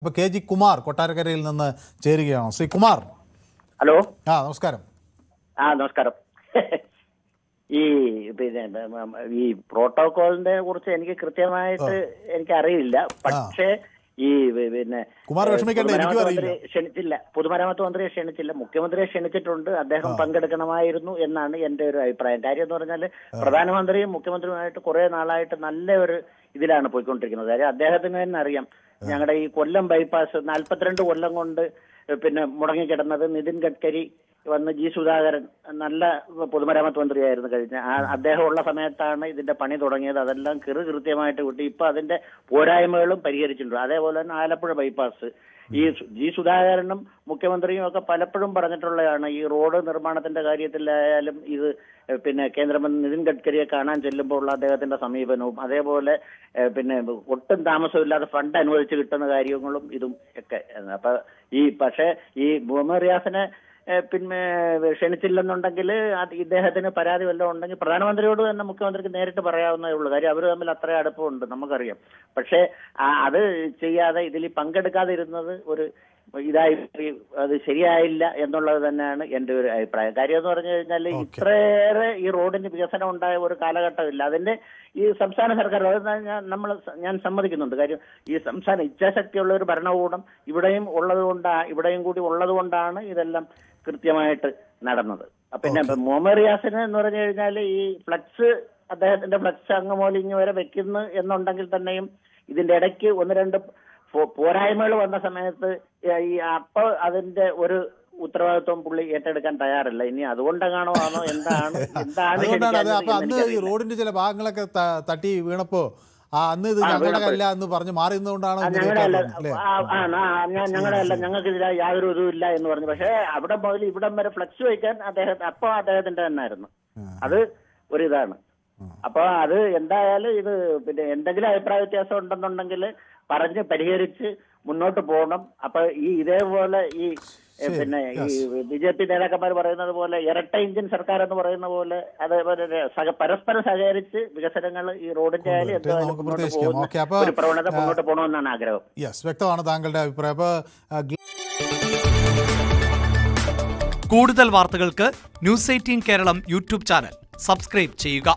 ഇപ്പോൾ K G Kumar കൊട്ടാരക്കരയിൽ നിന്ന് ചേരുകയാണ്. ശ്രീ കുമാർ, ഹലോ. നമസ്കാരം. നമസ്കാരം. ഈ പിന്നെ ഈ പ്രോട്ടോകോളിനെ കുറിച്ച് എനിക്ക് കൃത്യമായിട്ട് എനിക്ക് അറിയില്ല. പക്ഷേ ഈ പിന്നെ പൊതുമരാമത്ത് മന്ത്രിയെ ക്ഷണിച്ചില്ല, മുഖ്യമന്ത്രിയെ ക്ഷണിച്ചിട്ടുണ്ട്. അദ്ദേഹം പങ്കെടുക്കണമായിരുന്നു എന്നാണ് എന്റെ ഒരു അഭിപ്രായം. കാര്യം എന്ന് പറഞ്ഞാൽ പ്രധാനമന്ത്രിയും മുഖ്യമന്ത്രിയുമായിട്ട് കുറെ നാളായിട്ട് നല്ല ഒരു ഇതിലാണ് പോയിക്കൊണ്ടിരിക്കുന്നത്. കാര്യം അദ്ദേഹത്തിന് തന്നെ അറിയാം, ഞങ്ങളുടെ ഈ കൊല്ലം ബൈപ്പാസ് 42 കൊല്ലം കൊണ്ട് പിന്നെ മുടങ്ങിക്കിടന്നത്. നിതിൻ ഗഡ്കരി വന്ന് ജി സുധാകരൻ നല്ല പൊതുമരാമത്ത് മന്ത്രിയായിരുന്നു കഴിഞ്ഞ അദ്ദേഹം ഉള്ള സമയത്താണ് ഇതിന്റെ പണി തുടങ്ങിയത്. അതെല്ലാം കൃത്യമായിട്ട് വിട്ടു. ഇപ്പൊ അതിന്റെ പോരായ്മകളും പരിഹരിച്ചിട്ടുണ്ട്. അതേപോലെ തന്നെ ആലപ്പുഴ ബൈപ്പാസ് ഈ ജി സുധാകരനും മുഖ്യമന്ത്രിയും ഒക്കെ പലപ്പോഴും പറഞ്ഞിട്ടുള്ളതാണ്. ഈ റോഡ് നിർമ്മാണത്തിന്റെ കാര്യത്തിലായാലും ഇത് പിന്നെ കേന്ദ്രമന്ത്രി നിതിൻ ഗഡ്കരിയെ കാണാൻ ചെല്ലുമ്പോൾ ഉള്ള അദ്ദേഹത്തിന്റെ സമീപനവും, അതേപോലെ പിന്നെ ഒട്ടും താമസമില്ലാതെ ഫണ്ട് അനുവദിച്ച് കിട്ടുന്ന കാര്യങ്ങളും ഇതും ഒക്കെ. അപ്പൊ പക്ഷേ ഈ മുഹമ്മദ് റിയാസിനെ പിന്നെ ക്ഷണിച്ചില്ലെന്നുണ്ടെങ്കിൽ ഇദ്ദേഹത്തിന് പരാതി വല്ലതും ഉണ്ടെങ്കിൽ പ്രധാനമന്ത്രിയോട് തന്നെ മുഖ്യമന്ത്രിക്ക് നേരിട്ട് പറയാവുന്നതേ ഉള്ളൂ. കാര്യം അവർ തമ്മിൽ അത്ര അടുപ്പമുണ്ട്, നമുക്കറിയാം. പക്ഷേ അത് ചെയ്യാതെ ഇതിൽ പങ്കെടുക്കാതിരുന്നത് ഒരു ഇതായി അത് ശരിയായില്ല എന്നുള്ളത് തന്നെയാണ് എന്റെ ഒരു അഭിപ്രായം. കാര്യം എന്ന് പറഞ്ഞു കഴിഞ്ഞാൽ ഇത്രയേറെ ഈ റോഡിന് വികസനം ഉണ്ടായ ഒരു കാലഘട്ടമില്ല. അതിന്റെ ഈ സംസ്ഥാന സർക്കാർ ഞാൻ സമ്മതിക്കുന്നുണ്ട്. കാര്യം ഈ സംസ്ഥാന ഇച്ഛാശക്തിയുള്ള ഒരു ഭരണകൂടം ഇവിടെയും കൂടി ഉള്ളത് കൊണ്ടാണ് ഇതെല്ലാം കൃത്യമായിട്ട് നടന്നത്. പിന്നെ മുഹമ്മദ് റിയാസിന് എന്ന് പറഞ്ഞു കഴിഞ്ഞാൽ ഈ ഫ്ലക്സ് അദ്ദേഹത്തിന്റെ ഫ്ലക്സ് അങ്ങ് വരെ വെക്കുന്നു എന്നുണ്ടെങ്കിൽ തന്നെയും ഇതിന്റെ ഇടയ്ക്ക് 1-2 പോരായ്മകൾ വന്ന സമയത്ത് അപ്പൊ അതിന്റെ ഒരു ഉത്തരവാദിത്വം പുള്ളി ഏറ്റെടുക്കാൻ തയ്യാറല്ല. ഇനി അതുകൊണ്ടാണോ എന്താണ് റോഡിന്റെ ചില ഭാഗങ്ങളൊക്കെ തട്ടി വീണപ്പോ അന്ന് ഇത് ഞങ്ങളല്ല എന്ന് പറഞ്ഞ് മാറി നിന്നുകൊണ്ടാണ് ഞങ്ങളല്ല, ഞങ്ങൾക്ക് ഇതിൽ യാതൊരു ഇതും ഇല്ല എന്ന് പറഞ്ഞു. പക്ഷെ അവിടെ മുതൽ ഇവിടം വരെ ഫ്ലക്സ് വയ്ക്കാൻ അദ്ദേഹത്തിന്റെ തന്നെ ആയിരുന്നു. അത് ഒരിതാണ്. അപ്പൊ അത് എന്തായാലും ഇത് പിന്നെ എന്തെങ്കിലും അഭിപ്രായ വ്യത്യാസം ഉണ്ടെന്നുണ്ടെങ്കിൽ പറഞ്ഞ് പരിഹരിച്ച് മുന്നോട്ട് പോകണം. അപ്പൊ ഇതേപോലെ ഈ പിന്നെ ഈ BJP നേതാക്കന്മാർ പറയുന്നത് പോലെ ഇരട്ട എഞ്ചിൻ സർക്കാർ എന്ന് പറയുന്ന പോലെ അതേപോലെ പരസ്പരം സഹകരിച്ച് വികസനങ്ങൾ ഈ റോഡിന്റെ ആയാലും ഒരു പ്രവണത മുന്നോട്ട് പോകണമെന്നാണ് ആഗ്രഹം. വ്യക്തമാണ് താങ്കളുടെ അഭിപ്രായം. കൂടുതൽ വാർത്തകൾക്ക് News 18 Keralam YouTube channel subscribe ചെയ്യുക.